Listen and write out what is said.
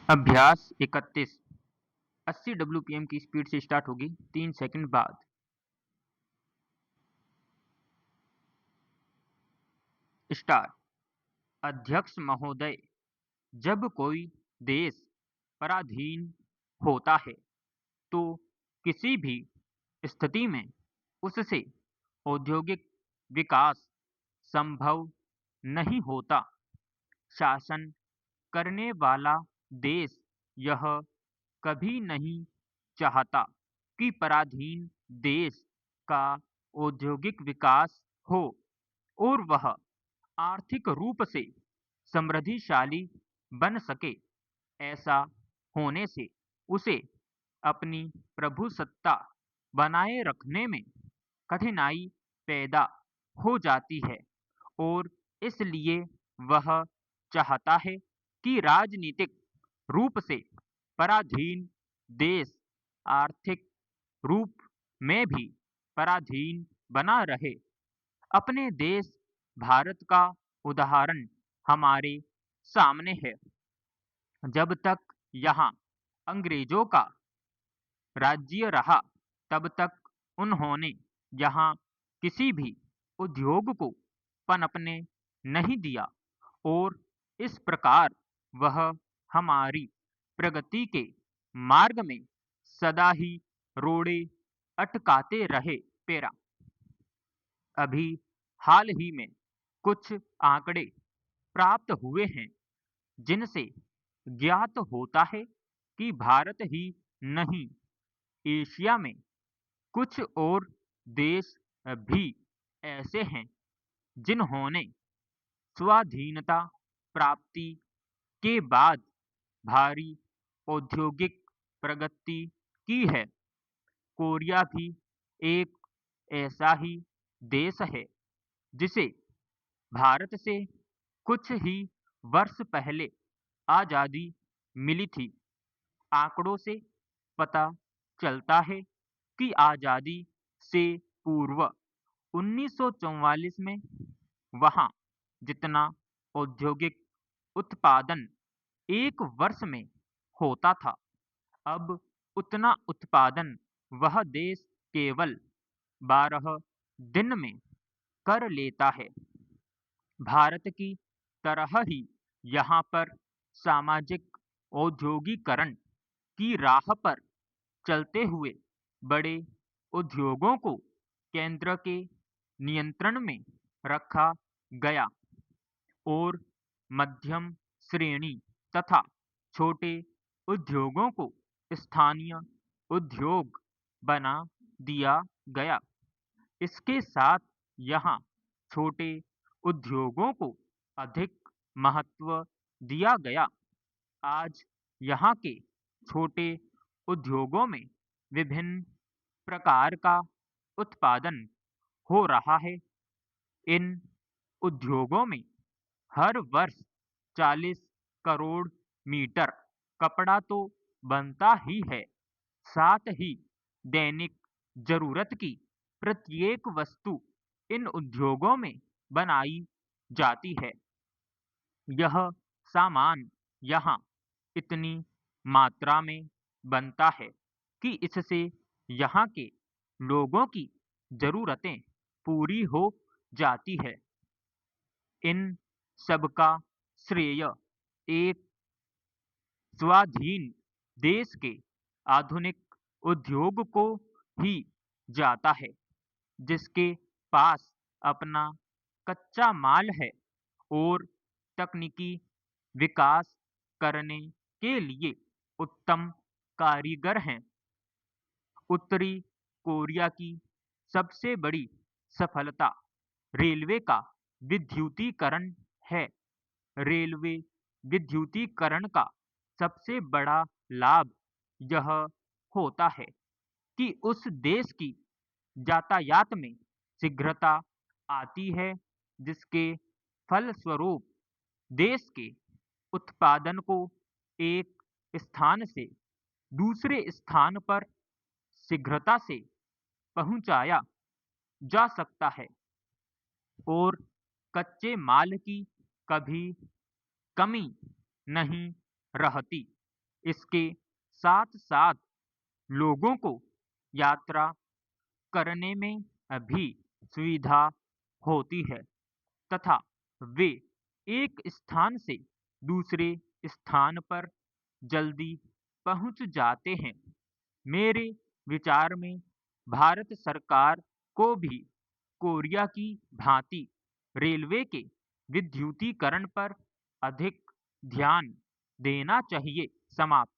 अभ्यास 31। 80 WPM की speed से स्टार्ट होगी 3 सेकंड बाद। स्टार्ट। अध्यक्ष महोदय, जब कोई देश पराधीन होता है तो किसी भी स्थिति में उससे औद्योगिक विकास संभव नहीं होता। शासन करने वाला देश यह कभी नहीं चाहता कि पराधीन देश का औद्योगिक विकास हो और वह आर्थिक रूप से समृद्धिशाली बन सके। ऐसा होने से उसे अपनी प्रभुसत्ता बनाए रखने में कठिनाई पैदा हो जाती है और इसलिए वह चाहता है कि राजनीतिक रूप से पराधीन देश आर्थिक रूप में भी पराधीन बना रहे। अपने देश भारत का उदाहरण हमारे सामने है। जब तक यहाँ अंग्रेजों का राज्य रहा तब तक उन्होंने यहाँ किसी भी उद्योग को पनपने नहीं दिया और इस प्रकार वह हमारी प्रगति के मार्ग में सदा ही रोड़े अटकाते रहे। पेरा। अभी हाल ही में कुछ आंकड़े प्राप्त हुए हैं जिनसे ज्ञात होता है कि भारत ही नहीं, एशिया में कुछ और देश भी ऐसे हैं जिन्होंने स्वाधीनता प्राप्ति के बाद भारी औद्योगिक प्रगति की है। कोरिया भी एक ऐसा ही देश है जिसे भारत से कुछ ही वर्ष पहले आजादी मिली थी। आंकड़ों से पता चलता है कि आजादी से पूर्व 1944 में वहां जितना औद्योगिक उत्पादन एक वर्ष में होता था, अब उतना उत्पादन वह देश केवल 12 दिन में कर लेता है। भारत की तरह ही यहाँ पर सामाजिक औद्योगिकरण की राह पर चलते हुए बड़े उद्योगों को केंद्र के नियंत्रण में रखा गया और मध्यम श्रेणी तथा छोटे उद्योगों को स्थानीय उद्योग बना दिया गया। इसके साथ यहाँ छोटे उद्योगों को अधिक महत्व दिया गया। आज यहाँ के छोटे उद्योगों में विभिन्न प्रकार का उत्पादन हो रहा है। इन उद्योगों में हर वर्ष 40 करोड़ मीटर कपड़ा तो बनता ही है, साथ ही दैनिक जरूरत की प्रत्येक वस्तु इन उद्योगों में बनाई जाती है। यह सामान यहाँ इतनी मात्रा में बनता है कि इससे यहाँ के लोगों की जरूरतें पूरी हो जाती है। इन सबका श्रेय एक स्वाधीन देश के आधुनिक उद्योग को ही जाता है जिसके पास अपना कच्चा माल है और तकनीकी विकास करने के लिए उत्तम कारीगर हैं। उत्तरी कोरिया की सबसे बड़ी सफलता रेलवे का विद्युतीकरण है। रेलवे विद्युतीकरण का सबसे बड़ा लाभ यह होता है कि उस देश की यातायात में शीघ्रता आती है जिसके फलस्वरूप देश के उत्पादन को एक स्थान से दूसरे स्थान पर शीघ्रता से पहुंचाया जा सकता है और कच्चे माल की कभी कमी नहीं रहती। इसके साथ साथ लोगों को यात्रा करने में भी सुविधा होती है तथा वे एक स्थान से दूसरे स्थान पर जल्दी पहुंच जाते हैं। मेरे विचार में भारत सरकार को भी कोरिया की भांति रेलवे के विद्युतीकरण पर अधिक ध्यान देना चाहिए। समाप्त।